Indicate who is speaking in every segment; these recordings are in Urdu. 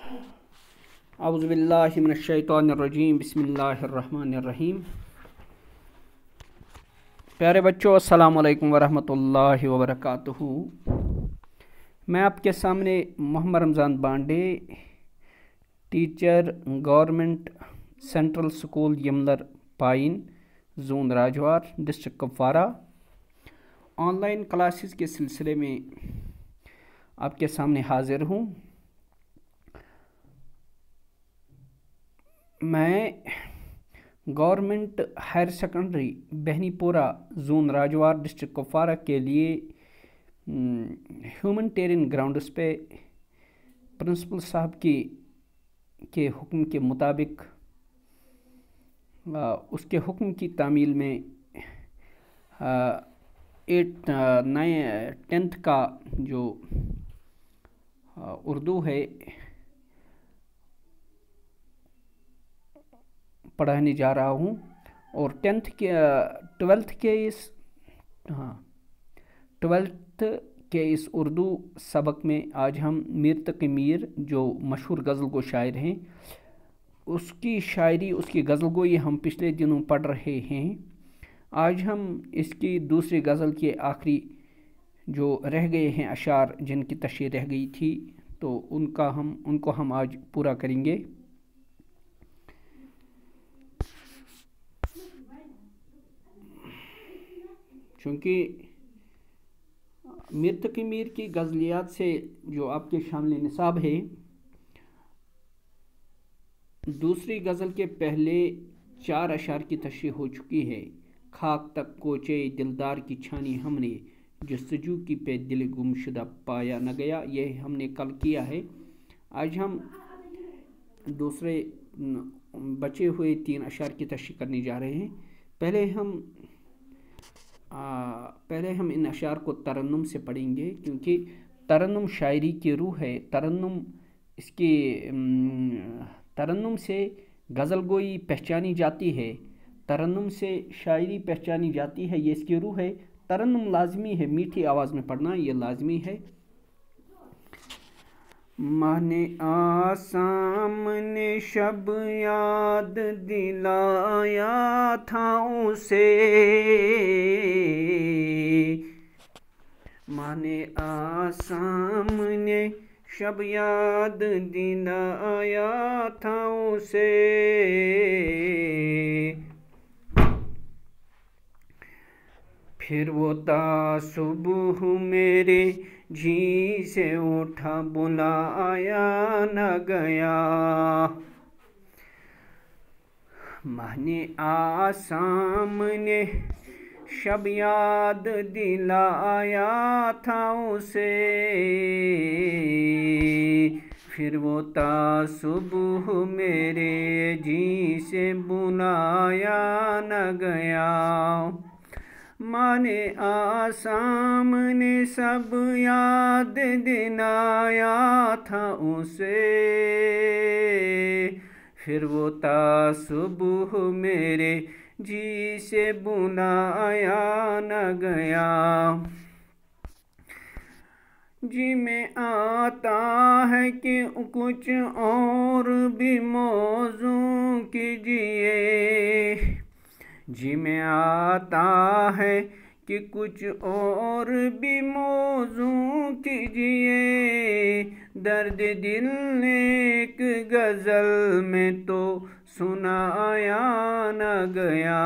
Speaker 1: اعوذ باللہ من الشیطان الرجیم بسم اللہ الرحمن الرحیم۔ پیارے بچوں، السلام علیکم ورحمۃ اللہ وبرکاتہ۔ میں آپ کے سامنے Muhammad Ramzan Banday, teacher, government central school Yamlar Pain, zone Rajwar, district Kupwara, online classes کے سلسلے میں آپ کے سامنے حاضر ہوں۔ میں گورنمنٹ ہائر سیکنڈری بہنی پورہ، زون راجوار، ڈسٹرکٹ کپوارہ کے لیے ہیومنٹیرین گراؤنڈس پہ پرنسپل صاحب کے حکم کے مطابق اس کے حکم کی تعمیل میں 10th کا جو اردو ہے پڑھانے جا رہا ہوں، اور 12th کے اس اردو سبق میں آج ہم میر تقی میر، جو مشہور غزل گو شاعر ہیں، اس کی شاعری، اس کی غزل گوئی ہم پچھلے دنوں پڑھ رہے ہیں۔ آج ہم اس کی دوسری غزل کے آخری جو رہ گئے ہیں اشعار، جن کی تشریح رہ گئی تھی، تو ان کو ہم آج پورا کریں گے۔ چونکہ میر تقی میر کی غزلیات سے جو آپ کے شامل نصاب ہے، دوسری غزل کے پہلے 4 اشعار کی تشریح ہو چکی ہے۔ خاک تک کوچے دلدار کی چھانی ہم نے، جستجو کی پہ دل گم شدہ پایا نہ گیا، یہ ہم نے کل کیا ہے۔ آج ہم دوسرے بچے ہوئے 3 اشعار کی تشریح کرنے جا رہے ہیں۔ پہلے ہم ان اشعار کو ترنم سے پڑھیں گے، کیونکہ ترنم شاعری کی روح ہے۔ ترنم سے غزل گوئی پہچانی جاتی ہے، ترنم سے شاعری پہچانی جاتی ہے، یہ اس کی روح ہے۔ ترنم لازمی ہے، میٹھی آواز میں پڑھنا یہ لازمی ہے۔ ماہ نے آسامنے شب یاد دلایا تھا اسے، ماہ نے آسامنے شب یاد دلایا تھا اسے، پھر وہ تا صبح میرے جی سے اٹھا بلایا نہ گیا، ماہ نے آسامنے شب یاد دلایا تھا اسے، پھر وہ تا صبح میرے جی سے بلایا نہ گیا، ماہ نے آسامنے سب یاد دلایا تھا اسے، پھر وہ تا صبح میرے جی سے بلایا نہ گیا، جی میں آتا ہے کہ کچھ اور بھی موزوں کیجئے، جی میں آتا ہے کہ کچھ اور بھی موزوں کیجئے، درد دل ایک غزل میں تو سنایا نہ گیا،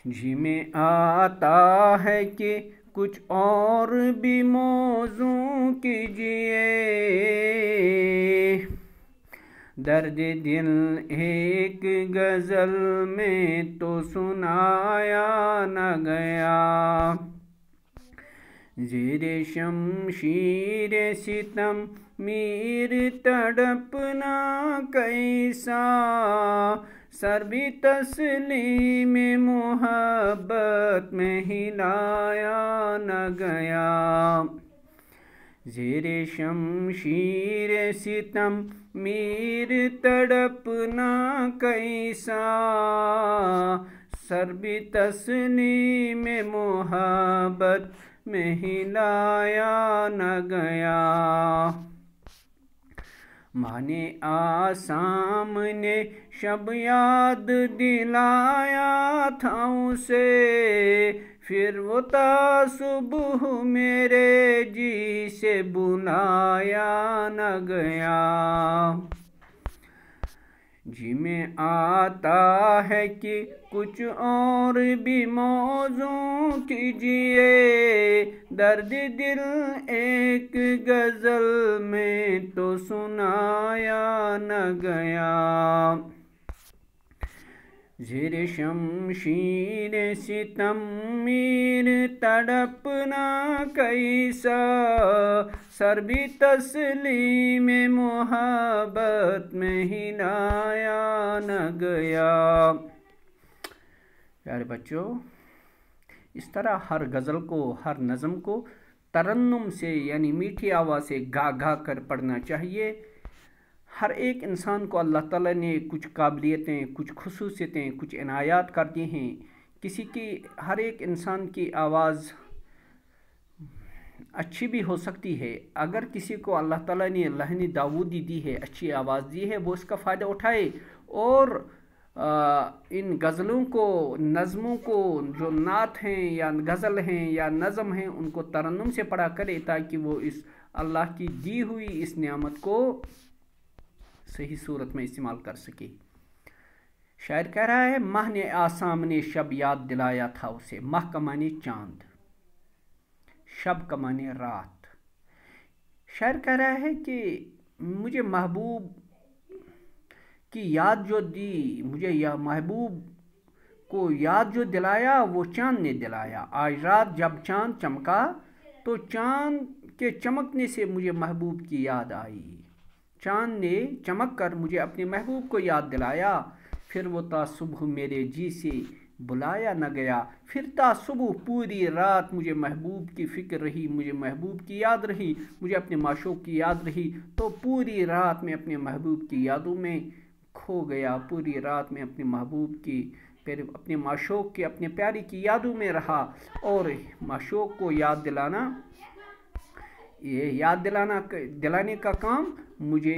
Speaker 1: جی میں آتا ہے کہ کچھ اور بھی موزوں کیجئے، درد دل ایک غزل میں تو سنایا نہ گیا، زیر شمشیر ستم میر تڑپنا کیسا، سر بھی تسلیم محبت میں ہلایا نہ گیا، زیر شمشیر ستم میر تڑپنا کیسا، سر بھی تسلیم محبت میں ہلایا نہ گیا، ماہ نے آسام نے شب یاد دلایا تھا اسے، پھر وہ تا صبح میرے جی سے بلایا نہ گیا۔ جی میں آتا ہے کہ کچھ اور بھی موضوع کیجئے، درد دل ایک غزل میں تو سنایا نہ گیا۔ زیر شمشیر ستم میر تڑپنا کیسا، سر بھی تسلیم محبت میں ہلایا نہ گیا۔ پیارے بچوں، اس طرح ہر غزل کو، ہر نظم کو ترنم سے یعنی میٹھی آواز سے گا گا کر پڑھنا چاہیے۔ ہر ایک انسان کو اللہ تعالیٰ نے کچھ قابلیتیں، کچھ خصوصیتیں، کچھ عنایات کر دی ہیں۔ کسی کی، ہر ایک انسان کی آواز اچھی بھی ہو سکتی ہے۔ اگر کسی کو اللہ تعالیٰ نے لحن داودی دی ہے، اچھی آواز دی ہے، وہ اس کا فائدہ اٹھائے اور ان غزلوں کو، نظموں کو، جو نعت ہیں یا غزل ہیں یا نظم ہیں، ان کو ترنم سے پڑھا کرے تاکہ وہ اس اللہ کی دی ہوئی اس نعمت کو صحیح صورت میں استعمال کر سکے۔ شاعر کہہ رہا ہے ماہ نے آسام نے شب یاد دلایا تھا اسے۔ ماہ کا معنی چاند، شب کا معنی رات۔ شاعر کہہ رہا ہے کہ مجھے محبوب کی یاد جو دی، مجھے یا محبوب کو یاد جو دلایا وہ چاند نے دلایا۔ آج رات جب چاند چمکا تو چاند کے چمکنے سے مجھے محبوب کی یاد آئی۔ چاند نے چمک کر مجھے اپنے محبوب کو یاد دلایا، پھر وہ تا صبح میرے جی سے بلایا نہ گیا۔ پھر تا صبح پوری رات مجھے محبوب کی فکر رہی، مجھے محبوب کی یاد رہی، مجھے اپنے معشوق کی یاد رہی، تو پوری رات میں اپنے محبوب کی یادوں میں کھو گیا۔ پوری رات میں اپنے محبوب کی، پھر اپنے معشوق کی، اپنے پیاری کی یادوں میں رہا۔ اور معشوق کو یاد دلانا، یہ یاد دلانے کا کام مجھے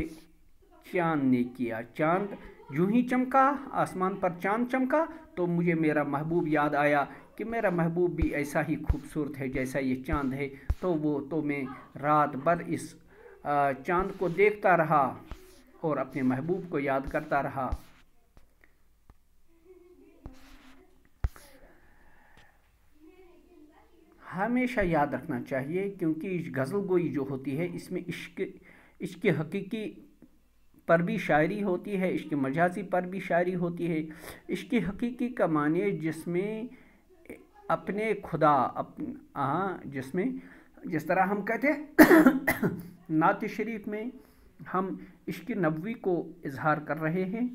Speaker 1: چاند نے کیا۔ چاند یوں ہی چمکا، آسمان پر چاند چمکا تو مجھے میرا محبوب یاد آیا کہ میرا محبوب بھی ایسا ہی خوبصورت ہے جیسا یہ چاند ہے۔ تو میں رات بھر اس چاند کو دیکھتا رہا اور اپنے محبوب کو یاد کرتا رہا۔ ہمیشہ یاد رکھنا چاہیے کیونکہ غزل گوئی جو ہوتی ہے اس میں عشق حقیقی پر بھی شاعری ہوتی ہے، عشق مجازی پر بھی شاعری ہوتی ہے۔ عشق حقیقی کا معنی جس میں اپنے خدا، جس طرح ہم کہتے ہیں نعت شریف میں ہم عشق نبوی کو اظہار کر رہے ہیں،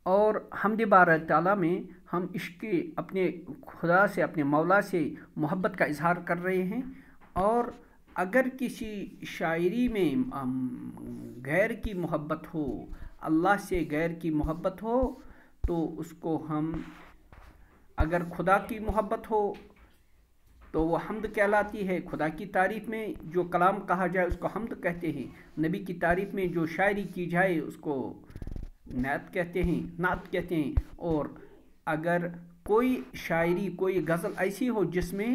Speaker 1: اور حمد بارہ تعالیٰ میں ہم عشق اپنے خدا سے، اپنے مولا سے محبت کا اظہار کر رہے ہیں۔ اور اگر کسی شاعری میں غیر کی محبت ہو، اللہ سے غیر کی محبت ہو، تو اس کو ہم، اگر خدا کی محبت ہو تو وہ حمد کہلاتی ہے۔ خدا کی تعریف میں جو کلام کہا جائے اس کو حمد کہتے ہیں۔ نبی کی تعریف میں جو شاعری کی جائے اس کو نعت کہتے ہیں۔ اور اگر کوئی شاعری، کوئی غزل ایسی ہو جس میں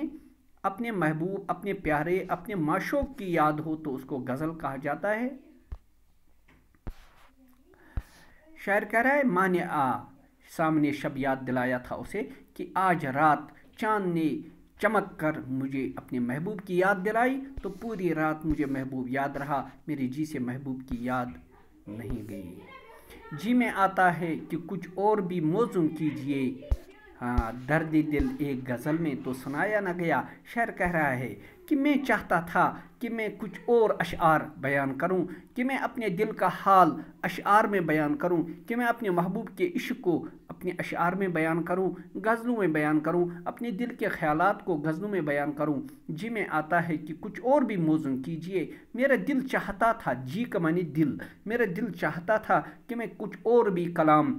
Speaker 1: اپنے محبوب، اپنے پیارے، اپنے معشوق کی یاد ہو تو اس کو غزل کہا جاتا ہے۔ شاعر کہہ رہا ہے ماہ نے سامنے شب یاد دلایا تھا اسے کہ آج رات چاند نے چمک کر مجھے اپنے محبوب کی یاد دلائی، تو پوری رات مجھے محبوب یاد رہا، میرے جی سے محبوب کی یاد نہیں گئی۔ جی میں آتا ہے کہ کچھ اور بھی موزوں کیجئے، درد دل ایک غزل میں تو سنایا نہ گیا۔ شاعر کہہ رہا ہے کہ میں چاہتا تھا کہ میں کچھ اور اشعار بیان کروں، کہ میں اپنے دل کا حال اشعار میں بیان کروں، کہ میں اپنے محبوب کے عشق کو اپنے اشعار میں بیان کروں، غزلوں میں بیان کروں، اپنے دل کے خیالات کو غزلوں میں بیان کروں۔ جی میں آتا ہے کہ کچھ اور بھی موزوں کیجئے، میرا دل چاہتا تھا، جی کا معنی دل، میرا دل چاہتا تھا کہ میں کچھ اور بھی کلام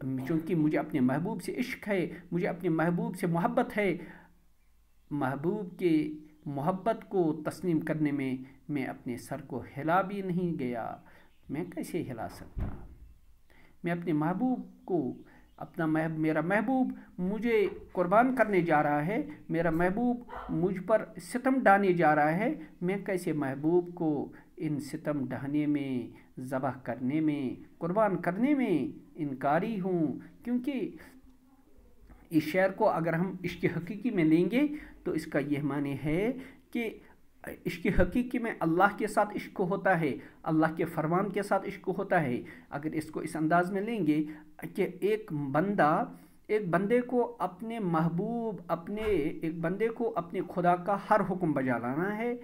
Speaker 1: چونکہ مجھے اپنے محبوب سے عشق ہے، مجھے اپنے محبوب سے محبت ہے، محبوب کے محبت کو تسلیم کرنے میں اپنے سر کو ہلا بھی نہیں گیا۔ میں کیسے ہلا سکتا؟ میں اپنے محبوب کو میرا محبوب مجھے قربان کرنے جا رہا ہے، میرا محبوب مجھ پر ستم ڈھانے جا رہا ہے، میں کیسے محبوب کو ان ستم ڈھانے میں، ذبح کرنے میں، قربان کرنے میں انکاری ہوں؟ کیونکہ اس شعر کو اگر ہم عشق حقیقی میں لیں گے تو اس کا یہ معنی ہے کہ عشق حقیقی میں اللہ کے ساتھ عشق ہوتا ہے، اللہ کے فرمان کے ساتھ عشق ہوتا ہے۔ اگر اس کو اس انداز میں لیں گے کہ ایک بندے کو اپنے محبوب ایک بندے کو اپنے خدا کا ہر حکم بجا لانا ہے،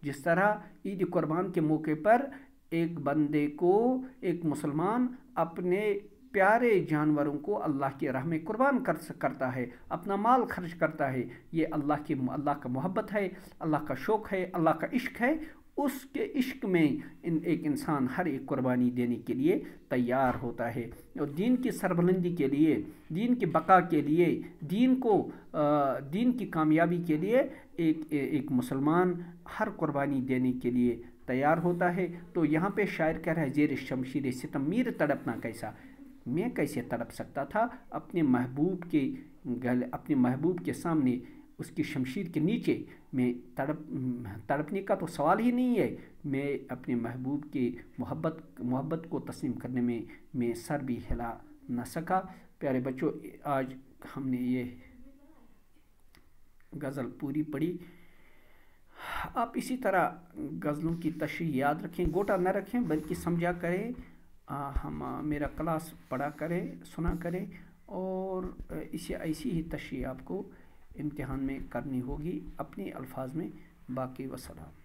Speaker 1: جس طرح عید قربان کے موقع پر ایک بندے کو، ایک مسلمان اپنے پیارے جانوروں کو اللہ کی راہ میں قربان کرتا ہے، اپنا مال خرچ کرتا ہے، یہ اللہ کا محبت ہے، اللہ کا شوق ہے، اللہ کا عشق ہے۔ اس کے عشق میں ایک انسان ہر ایک قربانی دینے کے لیے تیار ہوتا ہے، اور دین کی سربلندی کے لیے، دین کی بقا کے لیے، دین کی کامیابی کے لیے ایک مسلمان ہر قربانی دینے کے لیے تیار ہوتا ہے۔ تو یہاں پہ شاعر کہہ رہا ہے زیر شمشیر ستم میر تڑپنا کیسا؟ میں کیسے تڑپ سکتا تھا اپنے محبوب کے سامنے، اس کی شمشیر کے نیچے؟ میں تڑپنے کا تو سوال ہی نہیں ہے۔ میں اپنے محبوب کی محبت کو تسلیم کرنے میں سر بھی ہلا نہ سکا۔ پیارے بچوں، آج ہم نے یہ غزل پوری پڑھی۔ آپ اسی طرح غزلوں کی تشریح یاد رکھیں، گوٹا نہ رکھیں بلکہ سمجھا کریں، میرا کلاس پڑھا کریں، سنا کریں، اور ایسی ہی تشریح آپ کو امتحان میں کرنی ہوگی اپنے الفاظ میں۔ باقی وسلام۔